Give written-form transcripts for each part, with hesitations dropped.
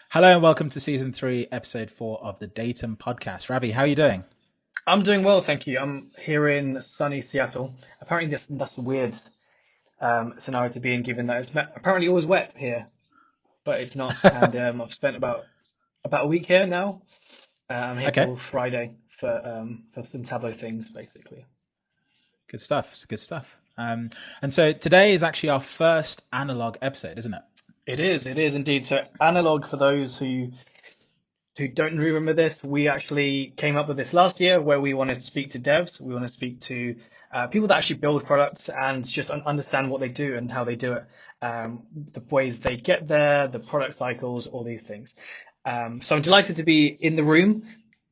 Hello and welcome to season 3, episode 4 of the Datum podcast. Ravi, how are you doing? I'm doing well, thank you. I'm here in sunny Seattle. Apparently, that's a weird scenario to be in, given that apparently always wet here, but it's not. And I've spent about a week here now. I'm here Okay, till Friday for some Tableau things, basically. good stuff. It's good stuff. And so today is actually our first analog episode, isn't it? It is indeed. So Analogue, for those who don't remember this, we actually came up with this last year where we wanted to speak to devs. We want to speak to people that actually build products and just understand what they do and how they do it, the ways they get there, the product cycles, all these things. So I'm delighted to be in the room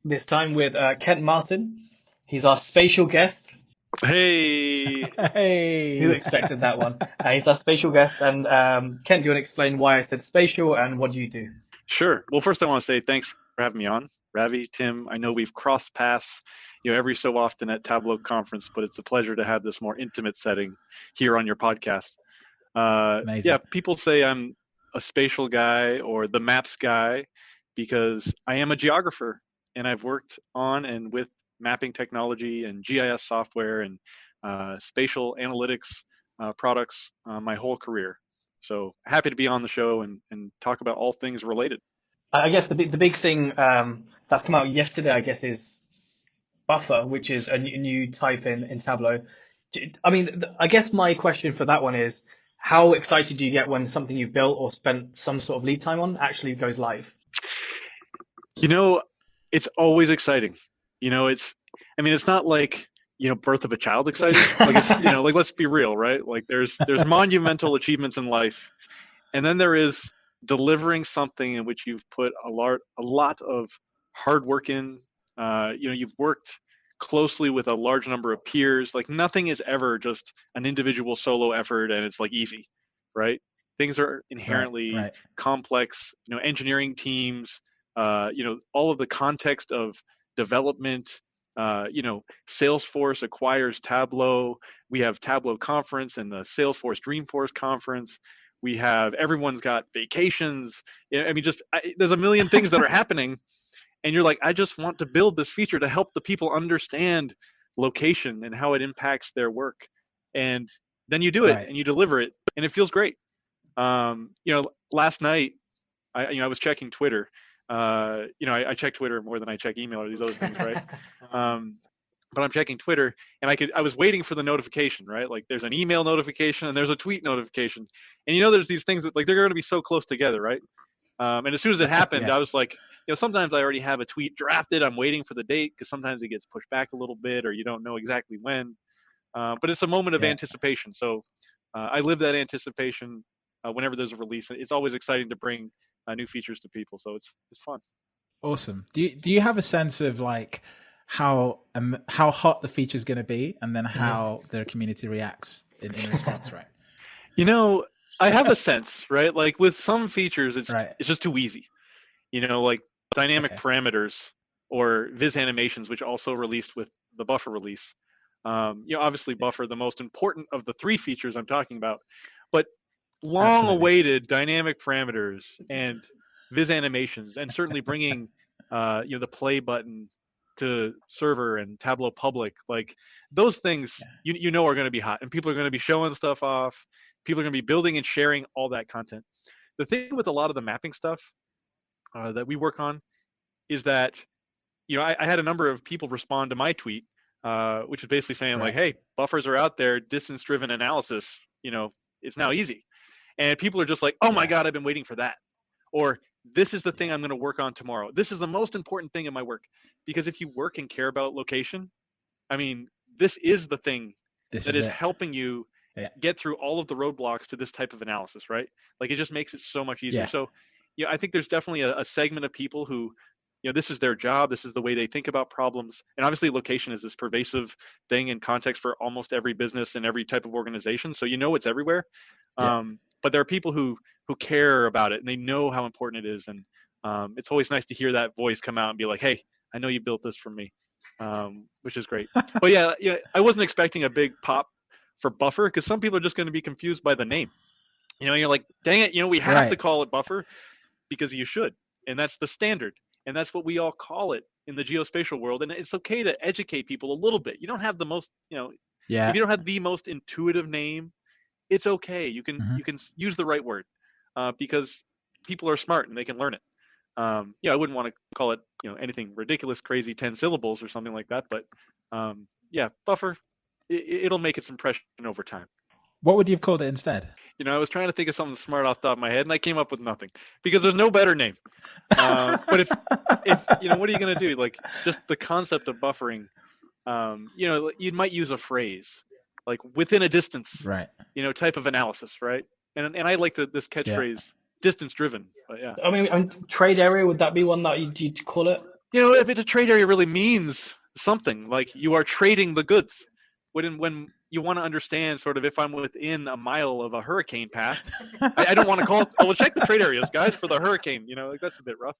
this time with Kent Marten. He's our spatial guest. Hey, Who Hey! expected that one? He's our spatial guest. And Kent, do you want to explain why I said spatial and what do you do? sure. Well, first I want to say thanks for having me on, Ravi, Tim. I know we've crossed paths, every so often at Tableau conference, but it's a pleasure to have this more intimate setting here on your podcast. Amazing. People say I'm a spatial guy or the maps guy because I am a geographer and I've worked on and with mapping technology and GIS software and spatial analytics products my whole career. So happy to be on the show and talk about all things related. I guess the big thing that's come out yesterday, I guess, is buffer, which is a new type in Tableau. I mean, I guess my question for that one is, how excited do you get when something you've built or spent some sort of lead time on actually goes live? You know, it's always exciting. It's not like, birth of a child exciting. Like it's, like let's be real, right? Like there's monumental achievements in life. And then there is delivering something in which you've put a lot of hard work in. You've worked closely with a large number of peers. Like nothing is ever just an individual solo effort and it's like easy, right? Things are Right, inherently right. complex. Engineering teams. All of the context of development. Salesforce acquires Tableau. We have Tableau conference and the Salesforce Dreamforce conference. We have everyone's got vacations. There's a million things that are happening, and you're like, I just want to build this feature to help the people understand location and how it impacts their work. And then you do it Right. and you deliver it, and it feels great. Last night, I was checking Twitter. I check Twitter more than I check email or these other things, right? But I'm checking Twitter and I was waiting for the notification, right? Like there's an email notification and there's a tweet notification. And there's these things that like they're going to be so close together, right? And as soon as it happened, Yeah, I was like, sometimes I already have a tweet drafted. I'm waiting for the date because sometimes it gets pushed back a little bit or you don't know exactly when. But it's a moment of yeah. anticipation. So I live that anticipation whenever there's a release. It's always exciting to bring new features to people. So it's fun. Awesome. Do you have a sense of like how hot the feature is going to be, and then Mhm. how the community reacts in response? Right. I have a sense, right? Like with some features, it's Right. it's just too easy. Like dynamic Okay. parameters or viz animations, which also released with the buffer release. Obviously buffer, the most important of the three features I'm talking about, but long Absolutely. awaited dynamic parameters and viz animations, and certainly bringing the play button to server and Tableau public, like those things Yeah. are going to be hot and people are going to be showing stuff off. People are going to be building and sharing all that content. The thing with a lot of the mapping stuff that we work on is that I had a number of people respond to my tweet, which is basically saying like, Right. hey, buffers are out there, distance driven analysis, it's now easy. And people are just like, oh my Yeah. God, I've been waiting for that. Or this is the thing I'm going to work on tomorrow. This is the most important thing in my work. Because if you work and care about location, I mean, this is the thing This that is is it. helping you Yeah. get through all of the roadblocks to this type of analysis, right? Like it just makes it so much easier. Yeah. So, I think there's definitely a segment of people who, this is their job. This is the way they think about problems. And obviously location is this pervasive thing in context for almost every business and every type of organization. So, it's everywhere. Yeah. But there are people who care about it and they know how important it is. And it's always nice to hear that voice come out and be like, hey, I know you built this for me, which is great. But yeah, I wasn't expecting a big pop for buffer because some people are just going to be confused by the name. You're like, dang it, we have to Right. call it buffer because you should. and that's the standard, and that's what we all call it in the geospatial world. And it's okay to educate people a little bit. You don't have the most, if Yeah. you don't have the most intuitive name, it's okay. You can use the right word, because people are smart and they can learn it. I wouldn't want to call it, anything ridiculous, crazy, 10 syllables or something like that. But buffer, it'll make its impression over time. What would you have called it instead? I was trying to think of something smart off the top of my head, and I came up with nothing because there's no better name. But if what are you going to do? Like, just the concept of buffering, you might use a phrase like within a distance, right? Type of analysis, right? And I like this catchphrase, distance driven. But yeah. I mean, trade area, would that be one that you'd call it? If it's a trade area, really means something. Like, you are trading the goods. When you want to understand sort of if I'm within a mile of a hurricane path, I don't want to call it, well, check the trade areas, guys, for the hurricane. Like, that's a bit rough.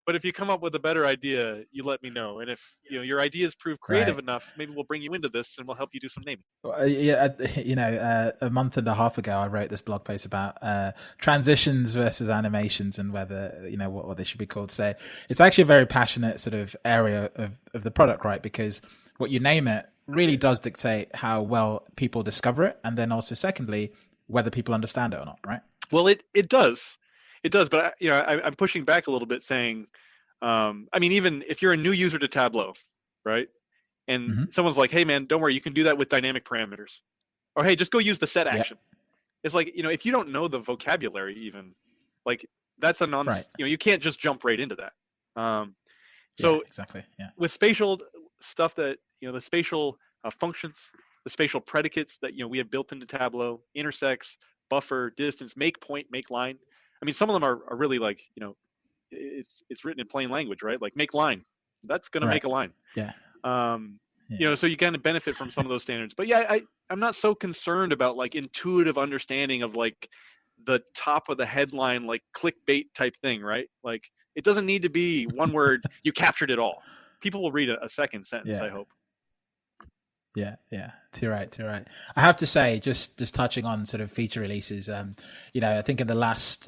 But if you come up with a better idea, you let me know. And if your ideas prove creative enough, maybe we'll bring you into this and we'll help you do some naming. A month and a half ago, I wrote this blog post about transitions versus animations and whether what they should be called. So it's actually a very passionate sort of area of the product, right? Because what you name it really does dictate how well people discover it, and then also secondly whether people understand it or not, right? Well, it does. It does, but I'm pushing back a little bit, saying, even if you're a new user to Tableau, right, and someone's like, "Hey, man, don't worry, you can do that with dynamic parameters," or "Hey, just go use the set action." It's like, if you don't know the vocabulary, even, like, that's a non. Right. You can't just jump right into that. So exactly, with spatial stuff that the spatial functions, the spatial predicates that we have built into Tableau, intersects, buffer, distance, make point, make line. I mean, some of them are really like, it's written in plain language, right? Like, make line. That's going to make a line. Yeah. So you kind of benefit from some of those standards. But I'm not so concerned about like intuitive understanding of like the top of the headline, like clickbait type thing, right? Like, it doesn't need to be one word. You captured it all. People will read a second sentence, I hope. Yeah. Too right. I have to say, just touching on sort of feature releases, I think in the last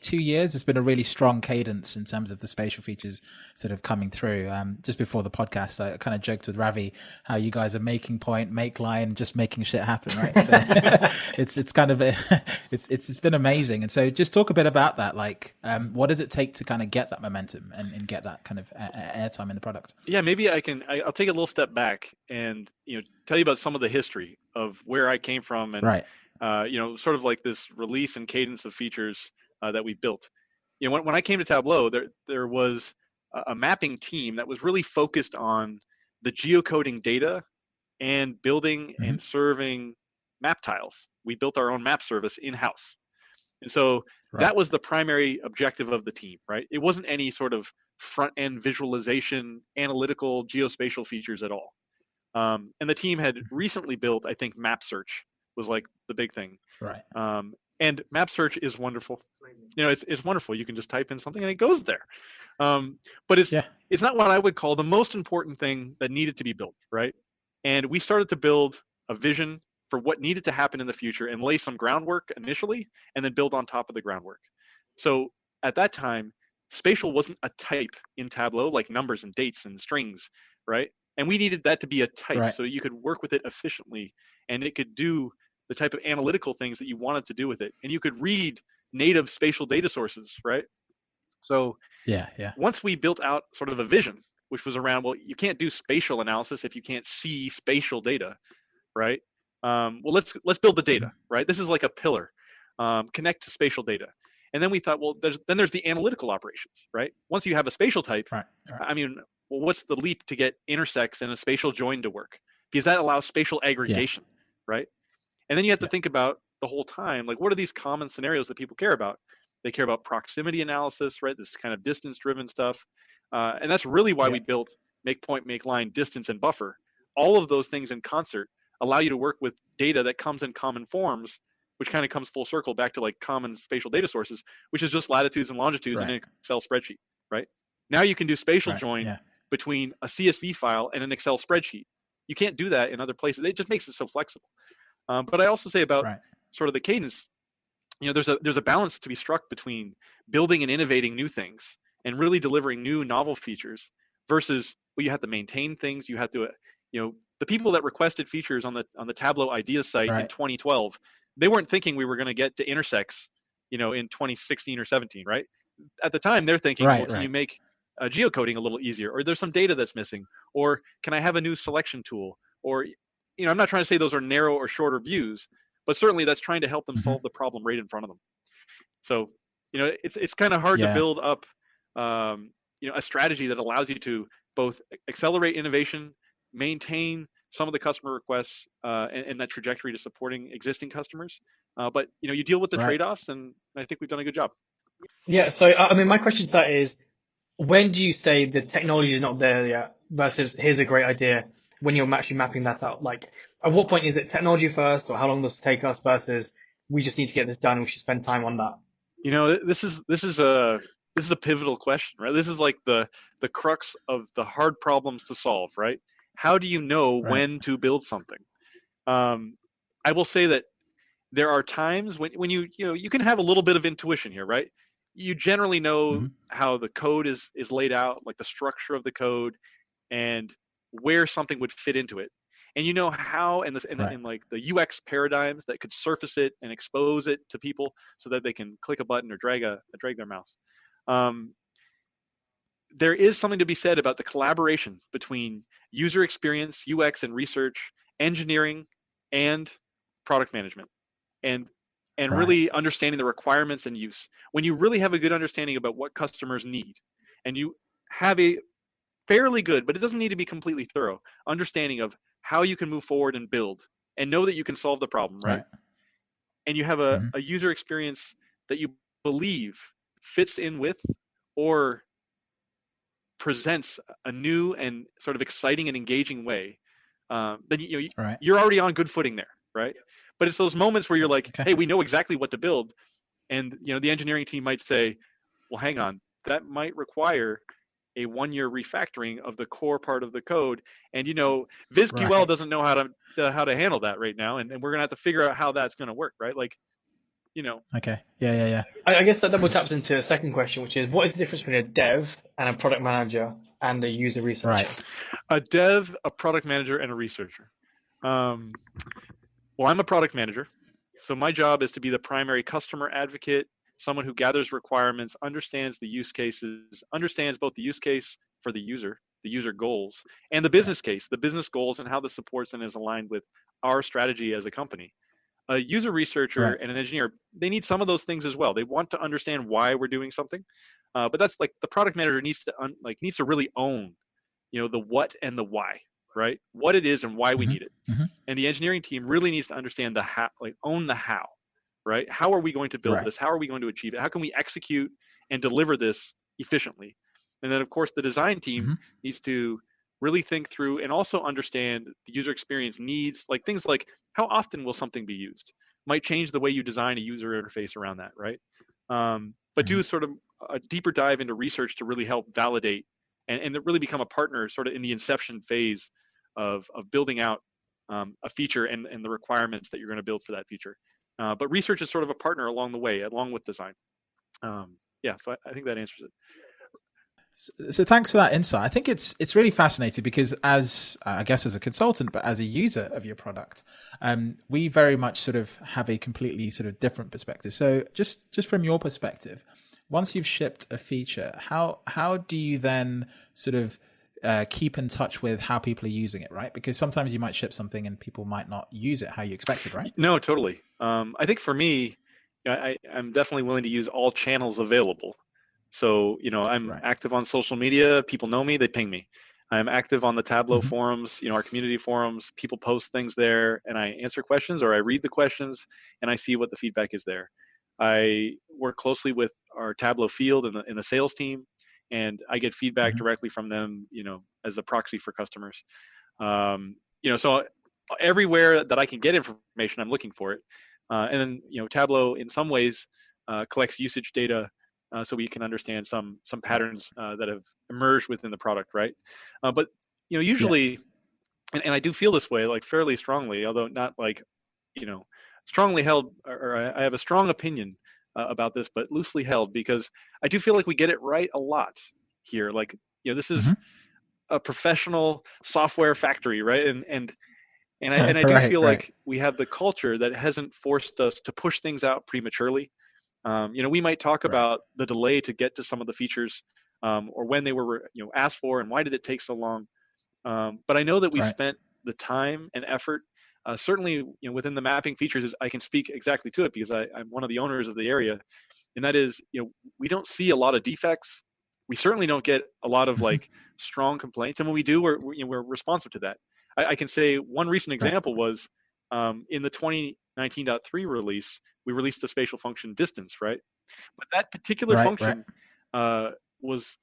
2 years, there's been a really strong cadence in terms of the spatial features sort of coming through. Just before the podcast, I kind of joked with Ravi how you guys are making point, make line, just making shit happen, right? So it's kind of it's been amazing. And so just talk a bit about that. Like, what does it take to kind of get that momentum and get that kind of airtime in the product? Yeah, maybe I'll take a little step back and tell you about some of the history of where I came from, and sort of like this release and cadence of features that we built. When I came to Tableau, there was a mapping team that was really focused on the geocoding data and building and serving map tiles. We built our own map service in-house, and so that was the primary objective of the team. Right? It wasn't any sort of front-end visualization, analytical, geospatial features at all. And the team had recently built, I think, map search was like the big thing. Right. And map search is wonderful. It's wonderful. You can just type in something and it goes there. But it's not what I would call the most important thing that needed to be built, right? And we started to build a vision for what needed to happen in the future and lay some groundwork initially, and then build on top of the groundwork. So at that time, spatial wasn't a type in Tableau, like numbers and dates and strings, right? And we needed that to be a type so you could work with it efficiently, and it could do the type of analytical things that you wanted to do with it. And you could read native spatial data sources, right? So once we built out sort of a vision, which was around, well, you can't do spatial analysis if you can't see spatial data, right? Well, let's build the data, right? This is like a pillar, connect to spatial data. And then we thought, well, there's the analytical operations, right? Once you have a spatial type, I mean, well, what's the leap to get intersects and a spatial join to work? Because that allows spatial aggregation, right? And then you have to think about the whole time, like, what are these common scenarios that people care about? They care about proximity analysis, right? This kind of distance-driven stuff. And that's really why we built make point, make line, distance, and buffer. All of those things in concert allow you to work with data that comes in common forms, which kind of comes full circle back to like common spatial data sources, which is just latitudes and longitudes in an Excel spreadsheet, right? Now you can do spatial join between a CSV file and an Excel spreadsheet. You can't do that in other places. It just makes it so flexible. But I also say about sort of the cadence, there's a balance to be struck between building and innovating new things and really delivering new novel features versus, well, you have to maintain things. You have to, the people that requested features on the Tableau ideas site in Right. 2012, they weren't thinking we were going to get to intersex, in 2016 or 17, right? At the time, they're thinking, well, Right. can you Right. make geocoding a little easier, or there's some data that's missing, or can I have a new selection tool, or I'm not trying to say those are narrow or shorter views, but certainly that's trying to help them Hmm. solve the problem right in front of them. So, it's kind of hard to Yeah. build up, a strategy that allows you to both accelerate innovation, maintain some of the customer requests, and that trajectory to supporting existing customers. But you deal with the Right. trade-offs, and I think we've done a good job. Yeah. So I mean, my question to that is, when do you say the technology is not there yet versus here's a great idea when you're actually mapping that out? Like, at what point is it technology first, or how long does it take us versus we just need to get this done, we should spend time on that? This is a pivotal question, right? This is like the crux of the hard problems to solve, right? How do you know Right. when to build something? Um, I will say that there are times when you can have a little bit of intuition here, right? You generally know Hmm. how the code is laid out, like the structure of the code, and where something would fit into it. And you know how, and this Right. and like the UX paradigms that could surface it and expose it to people so that they can click a button or drag their mouse. Um, there is something to be said about the collaboration between user experience, UX, and research, engineering, and product management, and Right. really understanding the requirements and use. When you really have a good understanding about what customers need, and you have a fairly good, but it doesn't need to be completely thorough, understanding of how you can move forward and build, and know that you can solve the problem, right? Right. And you have a, Hmm. a user experience that you believe fits in with or presents a new and sort of exciting and engaging way, then Right. you're already on good footing there, right? But it's those moments where you're like, Okay. hey, we know exactly what to build, and the engineering team might say, well, hang on, that might require a 1-year refactoring of the core part of the code, and VizQL Right. doesn't know how to handle that right now, and we're gonna have to figure out how that's gonna work, right? Like, you know, Okay. Yeah. Yeah. Yeah. I guess that double taps into a second question, which is what is the difference between a dev and a product manager and a user researcher? Right. a dev, a product manager, and a researcher. Um, well, I'm a product manager, so my job is to be the primary customer advocate, someone who gathers requirements, understands the use cases, understands both the use case for the user goals, and Right. the business goals, and how this supports and is aligned with our strategy as a company. A user researcher Right. and an engineer, they need some of those things as well. They want to understand why we're doing something, but that's like the product manager needs to really own, the what and the why, right? What it is and why we Hmm. need it. Hmm. And the engineering team really needs to understand the how, like own the how, right? How are we going to build Right. this? How are we going to achieve it? How can we execute and deliver this efficiently? And then, of course, the design team Hmm. needs to really think through and also understand the user experience needs, like things like how often will something be used might change the way you design a user interface around that, right? But Hmm. do sort of a deeper dive into research to really help validate and really become a partner sort of in the inception phase of building out a feature and the requirements that you're going to build for that feature. But research is sort of a partner along the way, along with design. Yeah, so I think that answers it. So thanks for that insight. I think it's really fascinating because as I guess as a consultant, but as a user of your product, we very much sort of have a completely sort of different perspective. So just from your perspective, once you've shipped a feature, how do you then sort of keep in touch with how people are using it, right? Because sometimes you might ship something and people might not use it how you expected, right? No, totally. I think for me, I'm definitely willing to use all channels available. So, I'm Right. active on social media. People know me, they ping me. I'm active on the Tableau Hmm. forums, our community forums. People post things there, and I answer questions or I read the questions and I see what the feedback is there. I work closely with our Tableau field and the sales team, and I get feedback Hmm. directly from them, as the proxy for customers. So everywhere that I can get information, I'm looking for it. And then, Tableau in some ways collects usage data so we can understand some Right. patterns that have emerged within the product, right? But Yeah. usually, and I do feel this way like fairly strongly, although not like, you know, strongly held, or I have a strong opinion about this, but loosely held, because I do feel like we get it right a lot here. Like, this is Hmm. a professional software factory, right? And I do Right, feel right, like we have the culture that hasn't forced us to push things out prematurely. We might talk right, about the delay to get to some of the features, or when they were, asked for, and why did it take so long. But I know that we've right. spent the time and effort. Certainly, within the mapping features, I can speak exactly to it because I'm one of the owners of the area, and that is, we don't see a lot of defects. We certainly don't get a lot of Hmm. like strong complaints, and when we do, we're responsive to that. I can say one recent Right, example was in the 2019.3 release, we released the spatial function distance, right? But that particular right, right, function uh,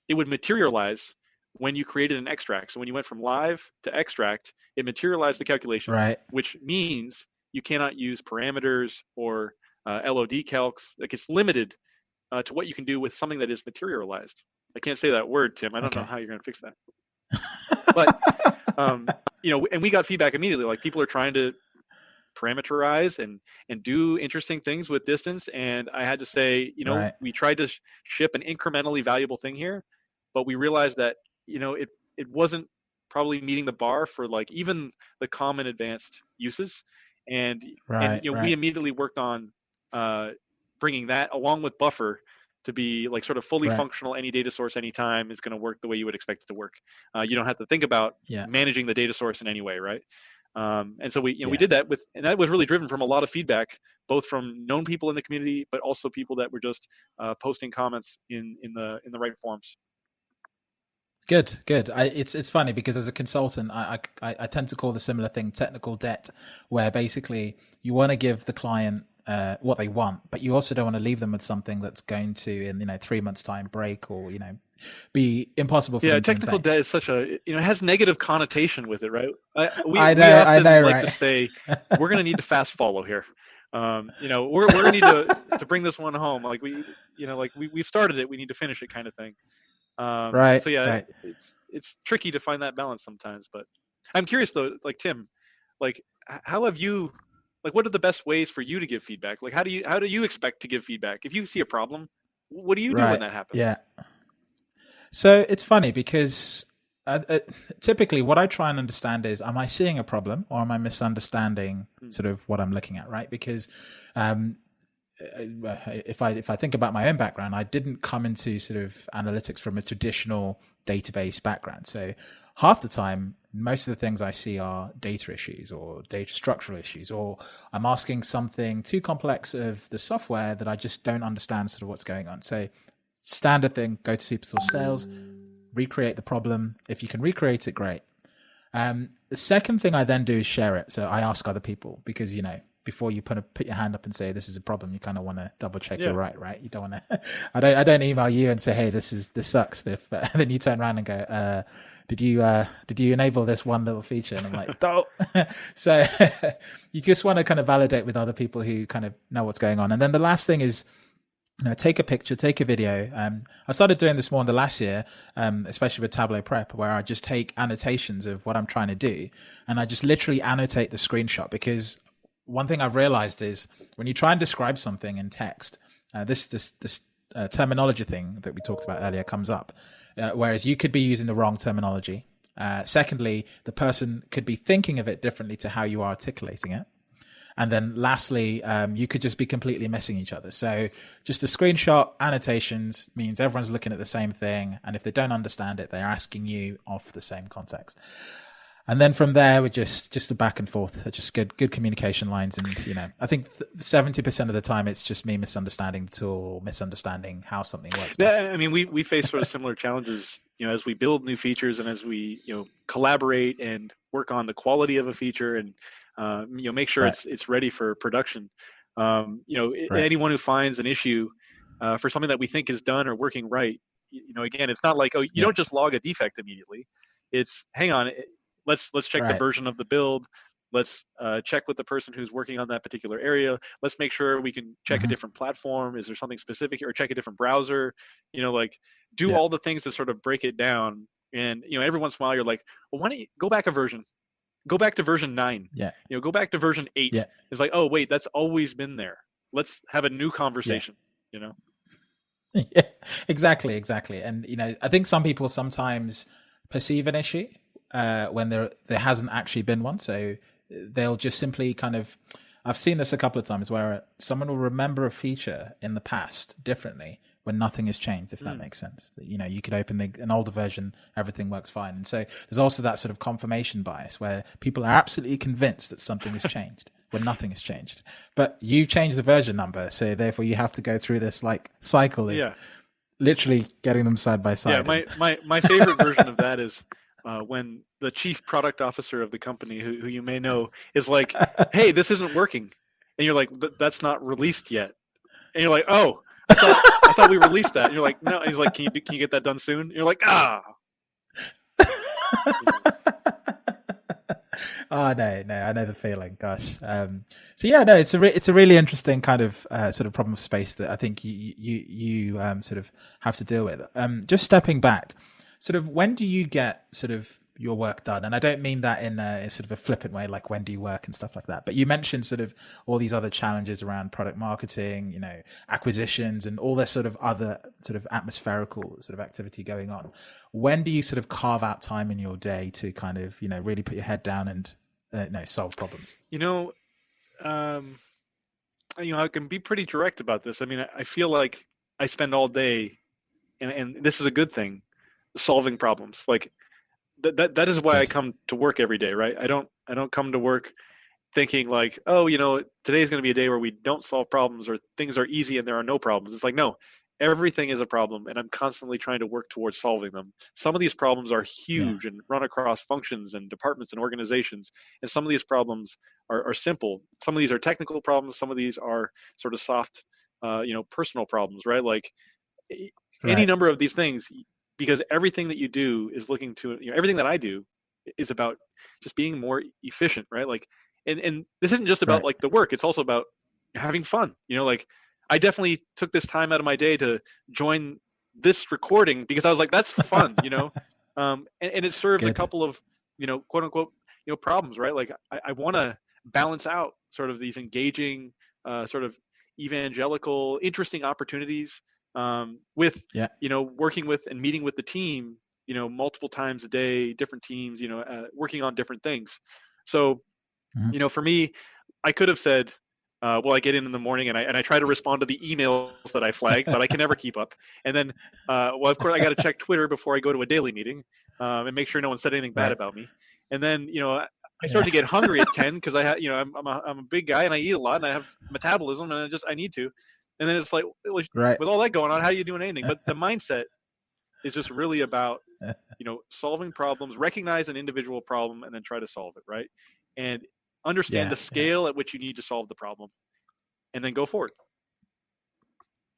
it would materialize when you created an extract. So when you went from live to extract, it materialized the calculation, right. which means you cannot use parameters or LOD calcs. Like, it's limited to what you can do with something that is materialized. I can't say that word, Tim. I don't know Okay. how you're going to fix that. But and we got feedback immediately. Like, people are trying to parameterize and do interesting things with distance, and I had to say, Right. we tried to ship an incrementally valuable thing here, but we realized that it wasn't probably meeting the bar for like even the common advanced uses. And Right. we Right. immediately worked on uh, bringing that along with buffer to be like sort of fully Right. functional. Any data source anytime is going to work the way you would expect it to work. You don't have to think about Yeah. managing the data source in any way, right? And so we Yeah. did that and that was really driven from a lot of feedback, both from known people in the community, but also people that were just posting comments in the right forums. Good, good. It's funny because as a consultant, I tend to call the similar thing technical debt, where basically you want to give the client what they want, but you also don't want to leave them with something that's going to, in 3 months' time, break or be impossible for Yeah, them to technical maintain. debt is such a it has negative connotation with it, right? We I often know, like to right? say we're going to need to fast follow here. We're going to need to bring this one home. Like we've started it, we need to finish it, kind of thing. And Right, so yeah, right. it's tricky to find that balance sometimes. But I'm curious though, like Tim, like how have you, like what are the best ways for you to give feedback? Like how do you expect to give feedback if you see a problem? What do you do when Right. that happens? Yeah. So it's funny because typically what I try and understand is, am I seeing a problem or am I misunderstanding Hmm. sort of what I'm looking at, right? Because um, if I think about my own background, I didn't come into sort of analytics from a traditional database background. So half the time, most of the things I see are data issues or data structural issues, or I'm asking something too complex of the software that I just don't understand sort of what's going on. So standard thing, go to Superstore Sales, recreate the problem. If you can recreate it, great. The second thing I then do is share it. So I ask other people because, before you put your hand up and say this is a problem, you kind of want to double check you're Yeah. right? You don't want to. I don't email you and say, hey, this sucks. If then you turn around and go, did you enable this one little feature? And I'm like, no. So you just want to kind of validate with other people who kind of know what's going on. And then the last thing is, take a picture, take a video. I started doing this more in the last year, especially with Tableau Prep, where I just take annotations of what I'm trying to do, and I just literally annotate the screenshot. Because one thing I've realized is when you try and describe something in text, this terminology thing that we talked about earlier comes up, whereas you could be using the wrong terminology. Secondly, the person could be thinking of it differently to how you are articulating it. And then lastly, you could just be completely missing each other. So just a screenshot, annotations means everyone's looking at the same thing. And if they don't understand it, they're asking you off the same context. And then from there, we're just the back and forth, just good communication lines. And, I think 70% of the time, it's just me misunderstanding the tool or misunderstanding how something works best. Yeah, I mean, we face sort of similar challenges, as we build new features and as we, collaborate and work on the quality of a feature and, make sure Right. it's ready for production. Right. Anyone who finds an issue for something that we think is done or working right, again, it's not like, oh, you Yeah. don't just log a defect immediately. It's, hang on, let's check the Right. version of the build. Let's check with the person who's working on that particular area. Let's make sure we can check a Mm-hmm. different platform. Is there something specific, or check a different browser? Like do Yeah. all the things to sort of break it down. And every once in a while you're like, well, why don't you go back a version? go back to version 9. Yeah. Go back to version 8. Yeah. It's like, oh wait, that's always been there. Let's have a new conversation. Yeah, exactly. And I think some people sometimes perceive an issue when there hasn't actually been one. So they'll just simply kind of. I've seen this a couple of times where someone will remember a feature in the past differently when nothing has changed, if that makes sense. You could open an older version, everything works fine. And so there's also that sort of confirmation bias where people are absolutely convinced that something has changed when nothing has changed. But you changed the version number, so therefore you have to go through this like cycle of literally getting them side by side. Yeah, my favorite version of that is when the chief product officer of the company, who you may know, is like, hey, this isn't working. And you're like, that's not released yet. And you're like, oh, I thought we released that. And you're like, no. And he's like, can you get that done soon? And you're like, ah. Oh no, I know the feeling. Gosh, so yeah, no, it's a really interesting kind of sort of problem space that I think you sort of have to deal with. Just stepping back, sort of when do you get sort of your work done? And I don't mean that in a sort of a flippant way, like when do you work and stuff like that. But you mentioned sort of all these other challenges around product marketing, acquisitions, and all this sort of other sort of atmospherical sort of activity going on. When do you sort of carve out time in your day to kind of really put your head down and solve problems? I can be pretty direct about this. I mean, I feel like I spend all day, and this is a good thing, solving problems. Like that is why I come to work every day, right? I don't come to work thinking like, oh, today is going to be a day where we don't solve problems or things are easy and there are no problems. It's like, no, everything is a problem, and I'm constantly trying to work towards solving them. Some of these problems are huge and run across functions and departments and organizations, and some of these problems are simple. Some of these are technical problems. Some of these are sort of soft, personal problems, right? Like any number of these things, because everything that you do is looking to, everything that I do is about just being more efficient, right? Like, and this isn't just about like the work. It's also about having fun, like I definitely took this time out of my day to join this recording because I was like, that's fun, and it serves a couple of, quote unquote, problems, right? Like I want to balance out sort of these engaging, sort of evangelical, interesting opportunities with, working with and meeting with the team, multiple times a day, different teams, working on different things. So, for me, I could have said, well, I get in the morning and I try to respond to the emails that I flag, but I can never keep up. And then, of course, I got to check Twitter before I go to a daily meeting and make sure no one said anything bad about me. And then, I started to get hungry at 10 because I'm a big guy and I eat a lot and I have metabolism and I need to. And then it's like, with all that going on, how are you doing anything? But the mindset is just really about, solving problems, recognize an individual problem, and then try to solve it, right? And understand the scale at which you need to solve the problem, and then go forward.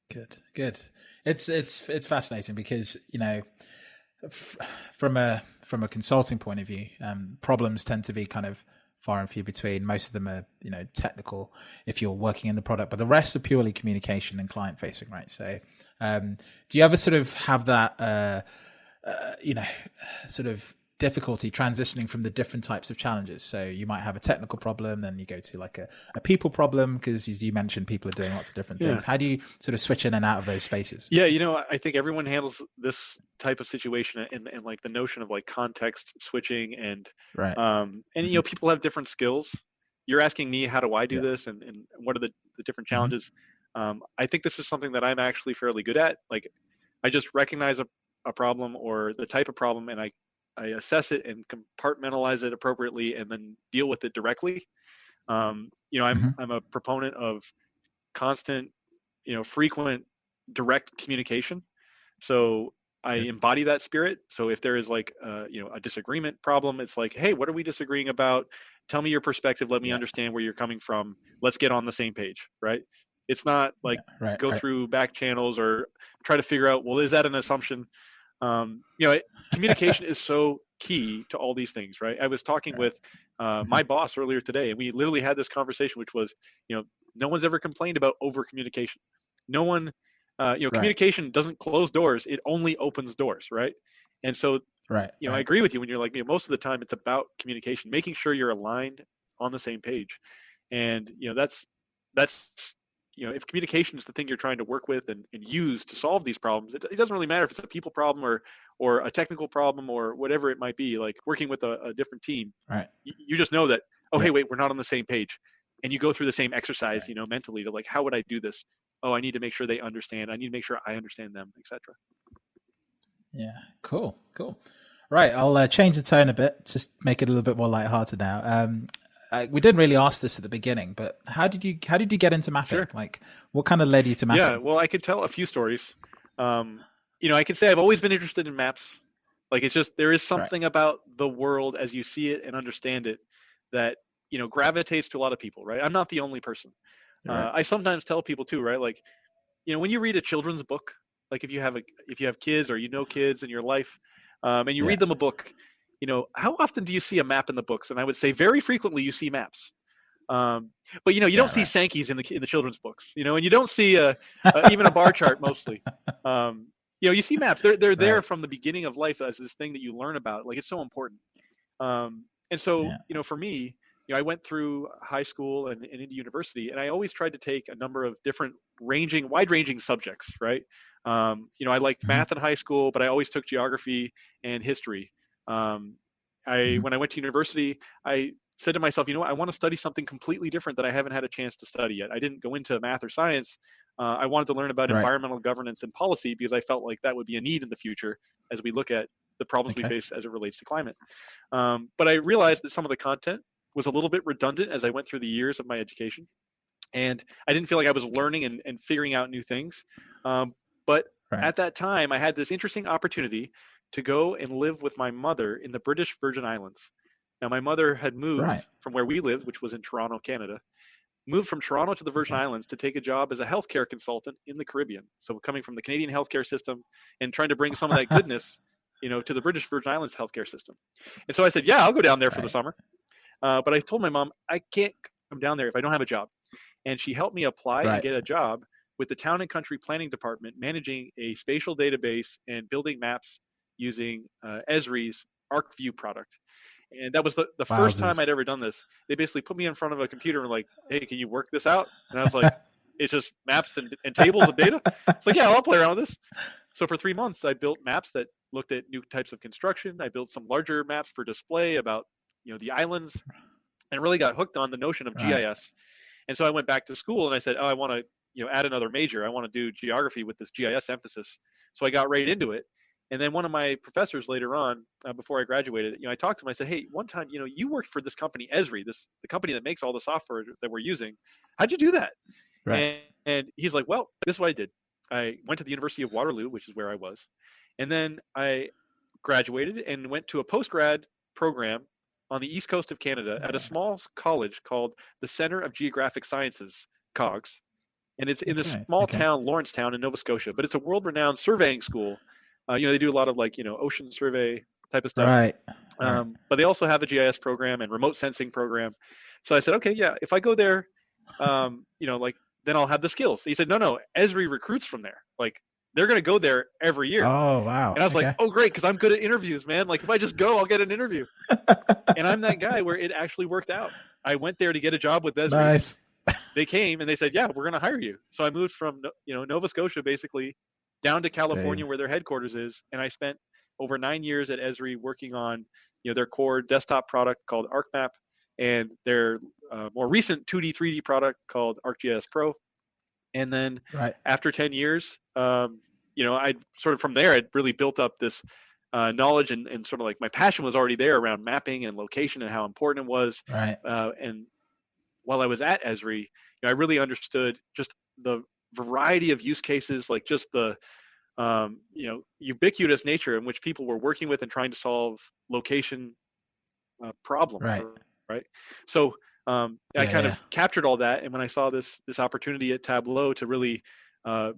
Good. It's fascinating because from a consulting point of view, problems tend to be kind of far and few between. Most of them are technical if you're working in the product, but the rest are purely communication and client facing, right? So do you ever sort of have that sort of difficulty transitioning from the different types of challenges? So you might have a technical problem, then you go to like a people problem, because as you mentioned, people are doing lots of different things. How do you sort of switch in and out of those spaces? Yeah, I think everyone handles this type of situation in like the notion of like context switching and people have different skills. You're asking me, how do I do this, and what are the different challenges? I think this is something that I'm actually fairly good at. Like I just recognize a problem or the type of problem, and I assess it and compartmentalize it appropriately and then deal with it directly. I'm a proponent of constant, frequent, direct communication. So I embody that spirit. So if there is like, a disagreement problem, it's like, hey, what are we disagreeing about? Tell me your perspective. Let me understand where you're coming from. Let's get on the same page, right? It's not like go through back channels or try to figure out, well, is that an assumption? Communication is so key to all these things, right? I was talking with my boss earlier today, and we literally had this conversation, which was, no one's ever complained about over communication. No one, communication doesn't close doors; it only opens doors, right? And so Right. I Right. agree with you when you're like, most of the time it's about communication, making sure you're aligned on the same page. And, that's, if communication is the thing you're trying to work with and use to solve these problems, it doesn't really matter if it's a people problem or a technical problem or whatever it might be, like working with a different team. Right. You just know that, oh, Yeah. hey, wait, we're not on the same page. And you go through the same exercise, Right. mentally to like, how would I do this? Oh, I need to make sure they understand. I need to make sure I understand them, etc. Yeah. Cool. Cool. Right. I'll change the tone a bit, just make it a little bit more lighthearted now. We didn't really ask this at the beginning, but how did you get into mapping? Sure. Like, what kind of led you to mapping? Yeah, well, I could tell a few stories. I could say I've always been interested in maps. Like, it's just there is something about the world as you see it and understand it that gravitates to a lot of people, right? I'm not the only person. Right. I sometimes tell people too, right? Like, when you read a children's book, like if you have kids or kids in your life, and you read them a book, how often do you see a map in the books? And I would say very frequently you see maps. But you don't see Sankeys in the children's books, and you don't see even a bar chart mostly. You see maps. They're there from the beginning of life as this thing that you learn about. Like, it's so important. And so for me, I went through high school and into university, and I always tried to take a number of different wide-ranging subjects, right? I liked math in high school, but I always took geography and history. When I went to university, I said to myself, I want to study something completely different that I haven't had a chance to study yet. I didn't go into math or science. I wanted to learn about environmental governance and policy because I felt like that would be a need in the future as we look at the problems we face as it relates to climate. But I realized that some of the content was a little bit redundant as I went through the years of my education. And I didn't feel like I was learning and figuring out new things. But at that time, I had this interesting opportunity to go and live with my mother in the British Virgin Islands. Now, my mother had moved from where we lived, which was in Toronto, Canada, moved from Toronto to the Virgin Islands to take a job as a healthcare consultant in the Caribbean. So coming from the Canadian healthcare system and trying to bring some of that goodness, to the British Virgin Islands healthcare system. And so I said, yeah, I'll go down there for the summer. But I told my mom, I can't come down there if I don't have a job. And she helped me apply and get a job with the Town and Country Planning Department, managing a spatial database and building maps using Esri's ArcView product. And that was the first time I'd ever done this. They basically put me in front of a computer and were like, hey, can you work this out? And I was like, it's just maps and tables of data? It's like, yeah, I'll play around with this. So for 3 months, I built maps that looked at new types of construction. I built some larger maps for display about the islands, and really got hooked on the notion of GIS. And so I went back to school and I said, oh, I want to add another major. I want to do geography with this GIS emphasis. So I got right into it. And then one of my professors later on, before I graduated, I talked to him. I said, hey, one time, you worked for this company, Esri, the company that makes all the software that we're using. How'd you do that? And he's like, well, this is what I did. I went to the University of Waterloo, which is where I was. And then I graduated and went to a postgrad program on the east coast of Canada at a small college called the Center of Geographic Sciences, COGS. And it's in this small town, Lawrencetown in Nova Scotia, but it's a world-renowned surveying school. They do a lot of ocean survey type of stuff. But they also have a GIS program and remote sensing program. So I said, okay, yeah, if I go there, then I'll have the skills. He said, no, Esri recruits from there. Like, they're going to go there every year. Oh, wow. And I was like, oh, great, because I'm good at interviews, man. Like, if I just go, I'll get an interview. And I'm that guy where it actually worked out. I went there to get a job with Esri. Nice. They came and they said, yeah, we're going to hire you. So I moved from, Nova Scotia, basically, down to California, where their headquarters is. And I spent over 9 years at Esri working on, their core desktop product called ArcMap and their more recent 2D, 3D product called ArcGIS Pro. And then after 10 years, I sort of from there, I'd really built up this knowledge and sort of like my passion was already there around mapping and location and how important it was. And while I was at Esri, I really understood just the variety of use cases, like just the ubiquitous nature in which people were working with and trying to solve location problems. So I kind of captured all that, and when I saw this opportunity at Tableau to really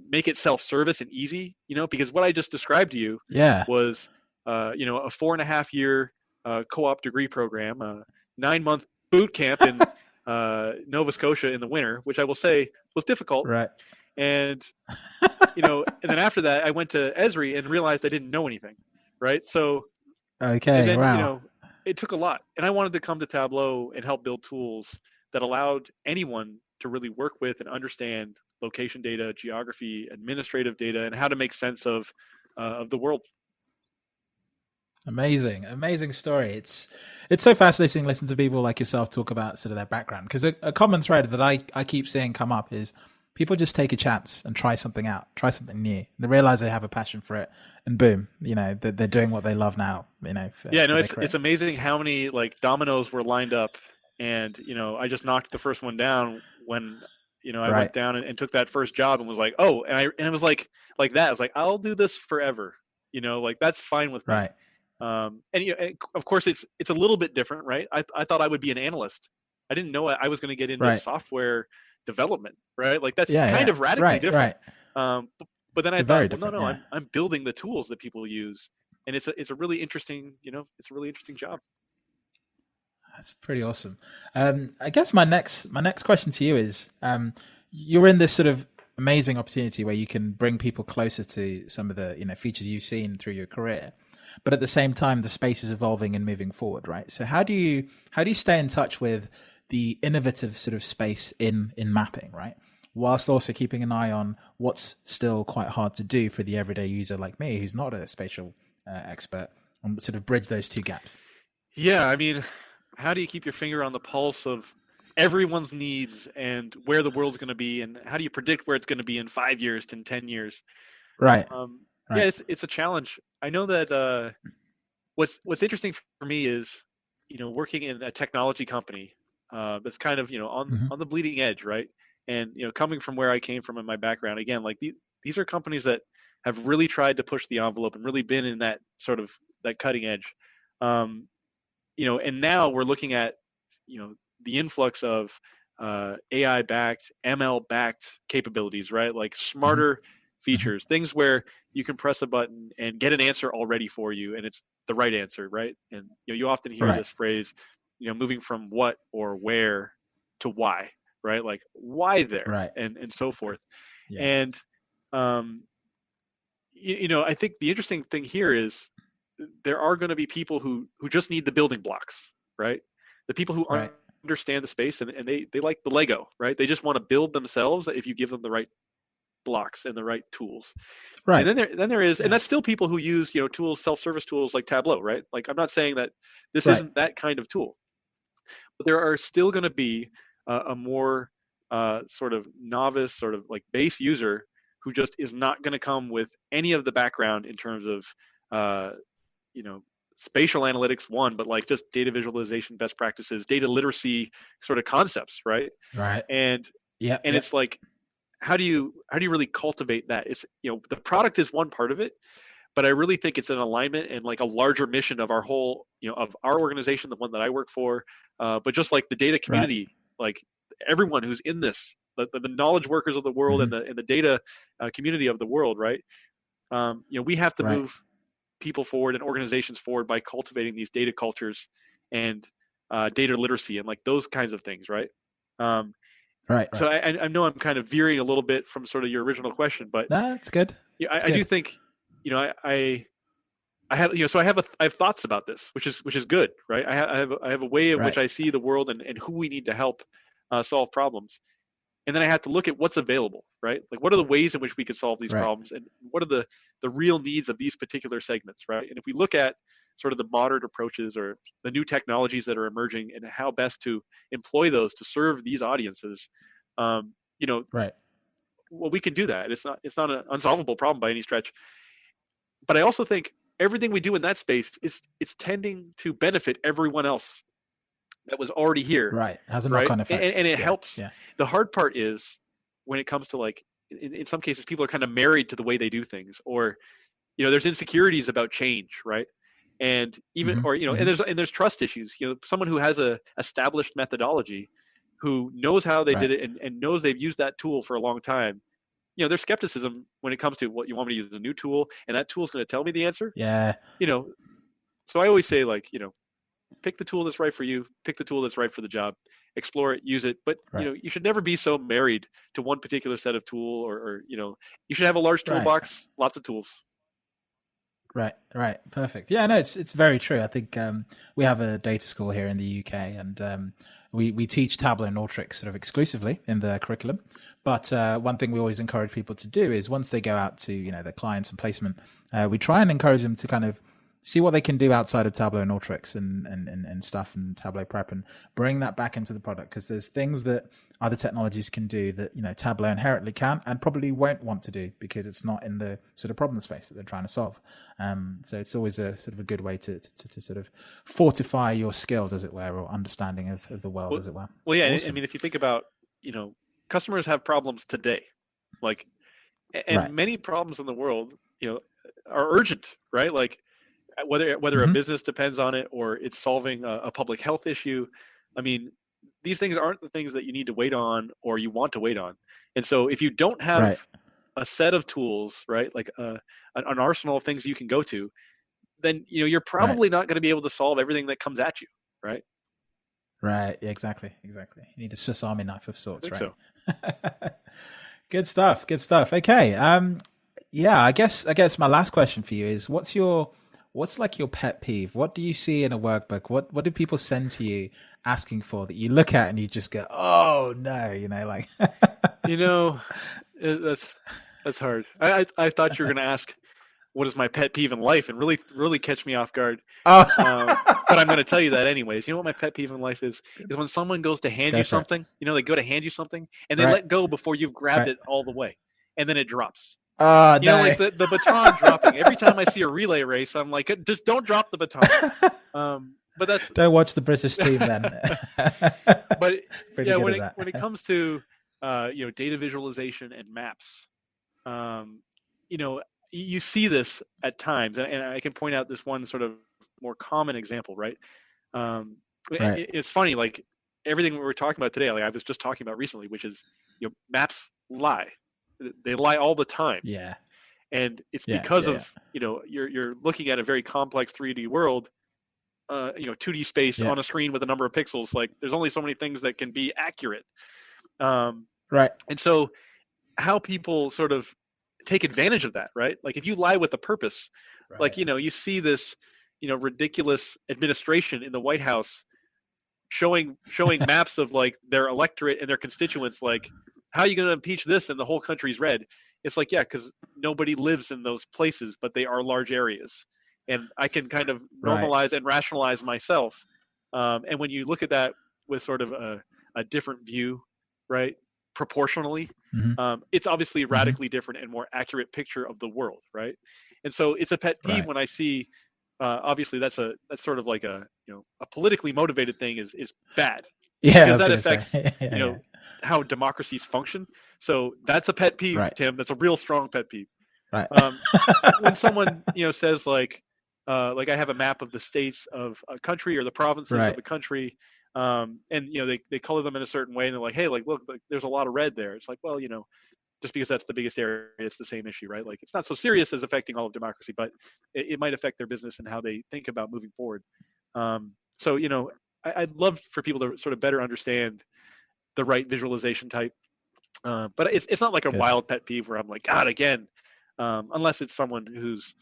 make it self-service and easy, because what I just described to you was a 4.5 year co-op degree program, a 9-month boot camp in Nova Scotia in the winter, which I will say was difficult. And and then after that, I went to Esri and realized I didn't know anything. So And Okay, then, wow. it took a lot. And I wanted to come to Tableau and help build tools that allowed anyone to really work with and understand location data, geography, administrative data, and how to make sense of the world. Amazing, amazing story. It's so fascinating to listen to people like yourself talk about sort of their background, because a common thread that I keep seeing come up is people just take a chance and try something out, try something new. They realize they have a passion for it, and boom, they're doing what they love now. Yeah, no, For their it's career. amazing how many like dominoes were lined up, and I just knocked the first one down when I went Right, down and took that first job and was like, oh, and it was like that. I was like, I'll do this forever. Like that's fine with me. right. And of course, it's a little bit different, right? I thought I would be an analyst. I didn't know I was going to get into Right. software development, right? Like that's Yeah, kind yeah. of radically Right, different. right. But then I They're very thought, well, no, different. no, Yeah. I'm building the tools that people use, and it's a really interesting, it's a really interesting job. That's pretty awesome. I guess my next question to you is, you're in this sort of amazing opportunity where you can bring people closer to some of the features you've seen through your career, but at the same time the space is evolving and moving forward, right? So how do you stay in touch with the innovative sort of space in mapping, right? Whilst also keeping an eye on what's still quite hard to do for the everyday user like me, who's not a spatial expert, and sort of bridge those two gaps. Yeah, I mean, how do you keep your finger on the pulse of everyone's needs and where the world's going to be, and how do you predict where it's going to be in 5 years, in 10 years? Right, Yeah, right. it's a challenge. I know that what's interesting for me is working in a technology company that's kind of Hmm. on the bleeding edge, right? And coming from where I came from in my background, again, like these are companies that have really tried to push the envelope and really been in that sort of that cutting edge. um, and now we're looking at the influx of AI backed, ML backed capabilities, right? Like Hmm. smarter Hmm. features, things where you can press a button and get an answer already for you, and it's the right answer, right? And you often hear Right, this phrase, moving from what or where to why, right? Like why there, right. and so forth. Yeah, And um, I think the interesting thing here is there are going to be people who just need the building blocks, right? The people who right, understand the space, and they like the Lego, right? They just want to build themselves if you give them the right blocks and the right tools. And right. then there is, and Yeah, that's still people who use tools, self-service tools like Tableau, right? Like I'm not saying that this right, isn't that kind of tool, but there are still going to be a more sort of novice, sort of like base user who just is not going to come with any of the background in terms of uh, you know spatial analytics one, but like just data visualization best practices, data literacy sort of concepts, right? right. and Yep, and yep. it's like how do you really cultivate that? It's the product is one part of it, but I really think it's an alignment and like a larger mission of our whole of our organization, the one that I work for, but just like the data Right. community, like everyone who's in this, the knowledge workers of the world Hmm. and the data community of the world, right? We have to Right, move people forward and organizations forward by cultivating these data cultures and data literacy and like those kinds of things, right? Um, right, so right. I know I'm kind of veering a little bit from sort of your original question, but That's good. yeah, It's I do good. think I have so I have thoughts about this, which is good, right? I have a way in which Right. I see the world and who we need to help solve problems, and then I have to look at what's available, right? Like what are the ways in which we could solve these Right. problems, and what are the real needs of these particular segments, right? And if we look at sort of the modern approaches or the new technologies that are emerging and how best to employ those to serve these audiences, um, you know, Right. well, we can do that. It's not an unsolvable problem by any stretch. But I also think everything we do in that space is it's tending to benefit everyone else that was already here, Right. Has a right? knock-on And, effect. and it Yeah. helps. Yeah. The hard part is when it comes to like in some cases people are kind of married to the way they do things, or there's insecurities about change, right? And even Hmm. or Hmm. and there's trust issues. Someone who has a established methodology, who knows how they Right. did it and knows they've used that tool for a long time. There's skepticism when it comes to what you want me to use a new tool, and that tool is going to tell me the answer. Yeah. You know, so I always say like, pick the tool that's right for you, pick the tool that's right for the job, explore it, use it. But Right. you should never be so married to one particular set of tool, or you should have a large Right. toolbox, lots of tools. Right. Perfect. Yeah, no, it's very true. I think we have a data school here in the UK, and we teach Tableau and Alteryx sort of exclusively in the curriculum. But one thing we always encourage people to do is once they go out to their clients and placement, we try and encourage them to kind of see what they can do outside of Tableau and Alteryx and stuff and Tableau prep, and bring that back into the product, because there's things that other technologies can do that Tableau inherently can and probably won't want to do because it's not in the sort of problem space that they're trying to solve. So it's always a sort of a good way to sort of fortify your skills, as it were, or understanding of the world, as it were. Well, yeah, Awesome. I mean, if you think about customers have problems today, like, and Right. many problems in the world are urgent, right? Like whether a Mhm. business depends on it or it's solving a public health issue. I mean, these things aren't the things that you need to wait on or you want to wait on. And so if you don't Right. have a set of tools, right, like an arsenal of things you can go to, then you're Right. probably not going to be able to solve everything that comes at you, right? Right. Yeah, exactly. You need a Swiss Army knife of I sorts, think right? so. Good stuff. Okay. Yeah, I guess my last question for you is what's like your pet peeve? What do you see in a workbook? What do people send to you asking for that you look at and you just go, "Oh no," like That's hard. I thought you were going to ask what is my pet peeve in life and really catch me off guard. Oh. But I'm going to tell you that anyways. You know what my pet peeve in life is when someone goes to hand Go you for it. something. They go to hand you something and they Right. let go before you've grabbed Right. it all the way, and then it drops. Oh, no. Like the baton dropping. Every time I see a relay race, I'm like, just don't drop the baton. But that's Don't watch the British team then. But Pretty yeah, good at when it comes to data visualization and maps, you see this at times, and I can point out this one sort of more common example, right? Right. It's funny, like everything we were talking about today, like I was just talking about recently, which is maps lie. They lie all the time. Yeah. And it's Yeah, because yeah, of you're looking at a very complex 3D world, 2D space Yeah. on a screen with a number of pixels. Like there's only so many things that can be accurate. Right. And so how people sort of take advantage of that, right? Like if you lie with a purpose, like Right. you see this ridiculous administration in the White House showing maps of like their electorate and their constituents, like how are you going to impeach this and the whole country's red? It's like, yeah, because nobody lives in those places, but they are large areas, and I can kind of Right. normalize and rationalize myself. And when you look at that with sort of a different view, right, proportionally, Mhm. it's obviously a Mhm. radically different and more accurate picture of the world, right? And so it's a pet peeve Right. when I see. Obviously, that's sort of like a politically motivated thing is bad Yeah, I because was that going to affects say. Yeah. how democracies function. So that's a pet peeve, Right. Tim. That's a real strong pet peeve. Right. When someone says like I have a map of the states of a country or the provinces of Right. a country, and they color them in a certain way, and they're like, hey, like look, there's a lot of red there. It's like, well, just because that's the biggest area, it's the same issue, right? Like it's not so serious as affecting all of democracy, but it might affect their business and how they think about moving forward. So I'd love for people to sort of better understand the right visualization type. But it's not like a Good. wild pet peeve where I'm like, God, again, unless it's someone who's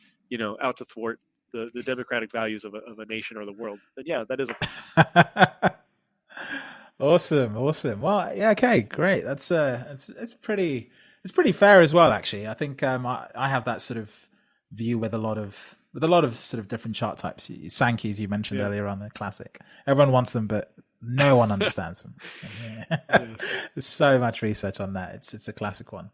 out to thwart the democratic values of a nation or the world. Then yeah, that is a pet Awesome. Well, yeah, okay, great. That's it's pretty fair as well, actually. I think I have that sort of view with a lot of sort of different chart types. Sankeys you mentioned Yeah. earlier on, the classic. Everyone wants them, but no one understands them. Yeah. There's so much research on that. It's a classic one.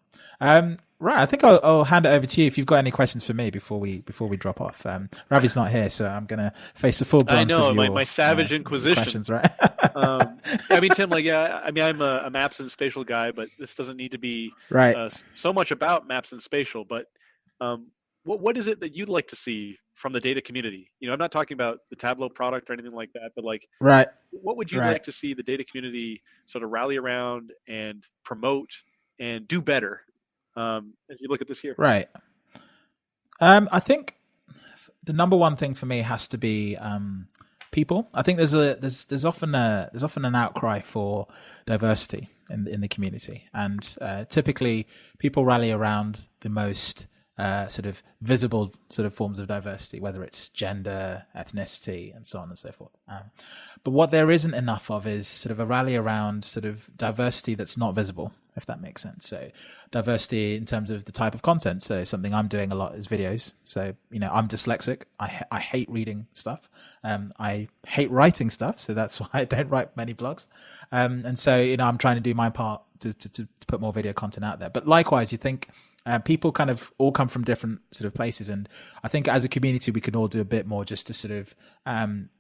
Right, I think I'll hand it over to you if you've got any questions for me before we drop off. Ravi's not here, so I'm gonna face the full brunt I know of your my savage inquisition. questions, right? I mean, Tim, like, yeah, I mean, I'm a maps and spatial guy, but this doesn't need to be Right. so much about maps and spatial. But what is it that you'd like to see from the data community? I'm not talking about the Tableau product or anything like that, but like, Right. what would you Right. like to see the data community sort of rally around and promote and do better as you look at this year? Right. I think the number one thing for me has to be people. I think there's often an outcry for diversity in the community, and typically people rally around the most sort of visible sort of forms of diversity, whether it's gender, ethnicity, and so on and so forth. But what there isn't enough of is sort of a rally around sort of diversity that's not visible, if that makes sense. So diversity in terms of the type of content. So something I'm doing a lot is videos. So, I'm dyslexic. I hate reading stuff. I hate writing stuff. So that's why I don't write many blogs. And so, I'm trying to do my part to put more video content out there. But likewise, you think people kind of all come from different sort of places. And I think as a community, we can all do a bit more just to sort of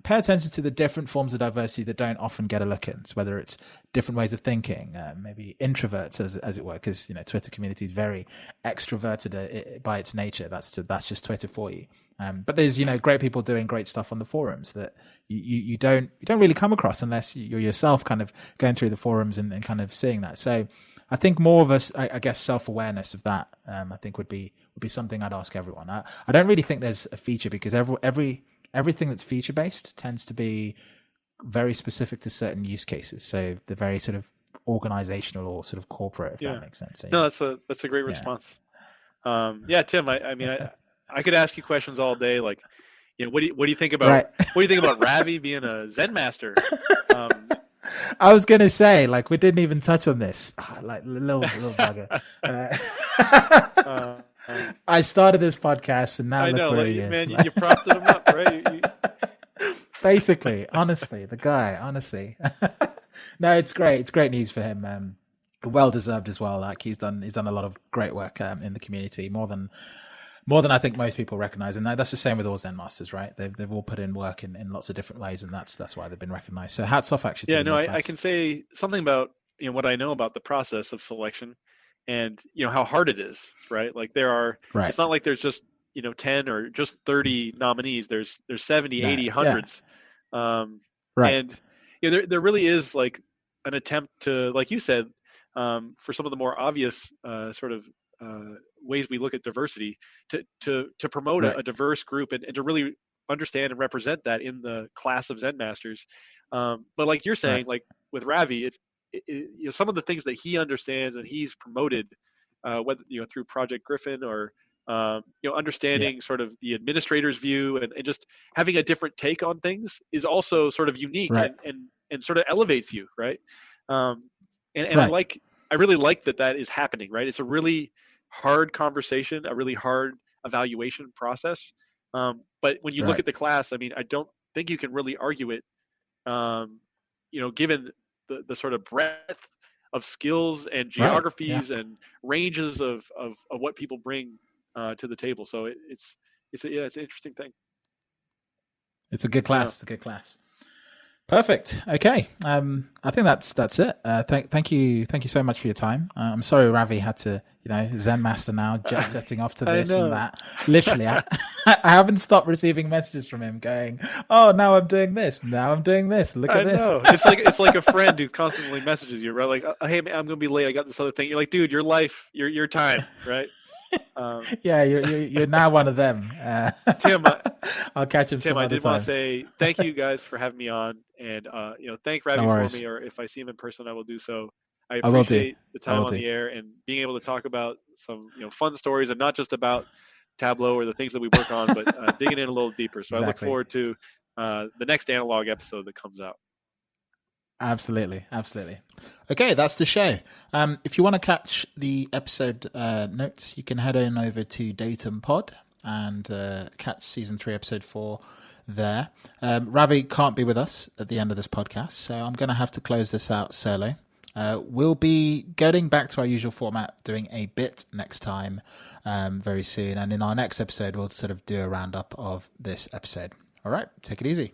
pay attention to the different forms of diversity that don't often get a look in. So whether it's different ways of thinking, maybe introverts, as it were, because, Twitter community is very extroverted by its nature. That's just Twitter for you. But there's, great people doing great stuff on the forums that you don't really come across unless you're yourself kind of going through the forums and kind of seeing that. So I think more of us, I guess, self-awareness of that, I think would be something I'd ask everyone. I don't really think there's a feature because everything that's feature-based tends to be very specific to certain use cases. So the very sort of organizational or sort of corporate, if that makes sense. So, no, that's a great response. Tim, I could ask you questions all day. Like, what do you think about what do you think about Ravi being a Zen master? I was going to say, like, we didn't even touch on this. Like, little bugger. I started this podcast and now look where he is. Man, you propped him up, right? Basically, honestly, the guy, honestly. No, it's great. It's great news for him. Well deserved as well. Like, he's done a lot of great work in the community, more than I think most people recognize. And that's the same with all Zen masters, right? They've all put in work in lots of different ways, and that's why they've been recognized. So hats off, actually. I can say something about what I know about the process of selection, and how hard it is, right? Like there are, it's not like there's just 10 or just 30 nominees. There's 70, 80, hundreds, and there really is like an attempt to, like you said, for some of the more obvious sort of ways we look at diversity to promote a diverse group and to really understand and represent that in the class of Zen masters. But like you're saying, like with Ravi, some of the things that he understands and he's promoted, whether through Project Griffin or understanding sort of the administrator's view and just having a different take on things is also sort of unique and sort of elevates you, right? I really like that is happening, right? It's a really hard conversation, a really hard evaluation process. But when you look at the class, I mean, I don't think you can really argue it, given the sort of breadth of skills and geographies and ranges of what people bring to the table. So it's an interesting thing. It's a good class. Yeah. It's a good class. Perfect. Okay. I think that's it. Thank you so much for your time. I'm sorry Ravi had to, Zen master now, just setting off to this and that. Literally, I haven't stopped receiving messages from him going, "Oh, now I'm doing this. Now I'm doing this. Look at this." Know. It's like a friend who constantly messages you, right? Like, "Hey, man, I'm gonna be late. I got this other thing." You're like, "Dude, your life, your time, right?" You're now one of them. Tim, I'll catch him. Tim, I did want to say thank you guys for having me on, and thank Ravi for me, or if I see him in person, I will do so. I appreciate the time on the air and being able to talk about some fun stories and not just about Tableau or the things that we work on, but digging in a little deeper. So I look forward to the next Analogue episode that comes out. Absolutely. Okay, that's the show. If you want to catch the episode notes, you can head on over to Datum Pod and catch season 3, episode 4 there. Ravi can't be with us at the end of this podcast, so I'm going to have to close this out solo. We'll be getting back to our usual format, doing a bit next time very soon. And in our next episode, we'll sort of do a roundup of this episode. All right, take it easy.